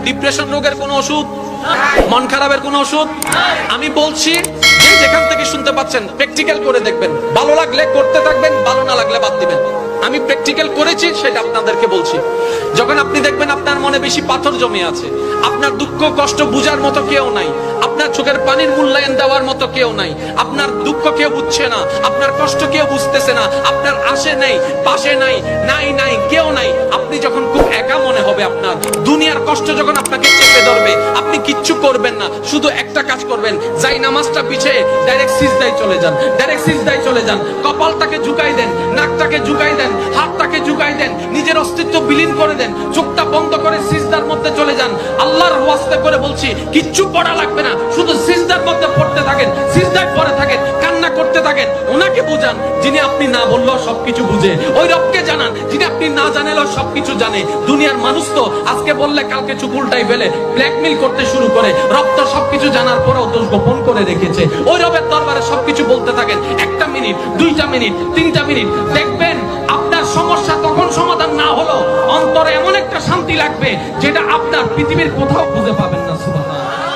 Depression রোগের কোনো ওষুধ, মন খারাপের কোনো ওষুধ। আমি বলছি যে যেখান থেকে শুনতে পাচ্ছেন প্র্যাকটিক্যাল করে দেখবেন, ভালো লাগলে করতে থাকবেন, ভালো না লাগলে বাদ দিবেন। আমি প্র্যাকটিক্যাল করেছি সেটা আপনাদেরকে বলছি। যখন আপনি দেখবেন আপনার মনে বেশি পাথর জমে আছে, আপনার দুঃখ কষ্ট বুঝার মতো কেউ নাই, আপনার চোখের পানির মূল্যায়ন দেওয়ার মতো কেউ নাই, আপনার দুঃখ কেউ বুঝছে না, আপনার কষ্ট কেউ বুঝতেছে না, আপনার আশে নেই পাশে নাই, নাই কেউ নাই, আপনি যখন খুব একা মনে হবে, আপনার দুনিয়ার কষ্ট যখন আপনাকে চেপে ধরবে, আপনি কিচ্ছু করবেন না, শুধু একটা কাজ করবেন, যাই নামাজটা পিছিয়ে ডাইরেক্ট সিজদায় চলে যান, ডাইরেক্ট সিজদায় চলে যান, কপালটাকে ঝুঁকাই দেন, নাকটাকে ঝুঁকাই দেন, হাতটাকে ঝুঁকাই দেন, নিজের অস্তিত্ব বিলীন করে দেন, চোখটা বন্ধ করে সিজদার মধ্যে চলে যান। আল্লাহর ওয়াস্তে করে বলছি, কিচ্ছু পড়া লাগবে না, শুধু সিজদার মধ্যে পড়তে থাকেন, সিজদায় পড়ে থাকেন, কান্না করতে থাকেন। ওনাকে বুঝান যিনি আপনি না বললেও সবকিছু বুঝে, ওই রবকে জানান যিনি আপনি না জানালেও সবকিছু জানে। দুনিয়ার মানুষ তো আজকে বললে কালকে চুপ উল্টাই ফেলে, ব্ল্যাকমেইল করতে শুরু করে। রব তো সবকিছু জানার পরেও দোষ গোপন করে রেখেছে। ওই রবের দরবারে সবকিছু বলতে থাকেন, 1টা মিনিট 2টা মিনিট 3টা মিনিট, দেখবেন আপনার সমস্যা তখন সমাধান না হলো অন্তরে এমন একটা শান্তি লাগবে যেটা আপনার পৃথিবীর কোথাও খুঁজে পাবেন না। সুবহানাল্লাহ।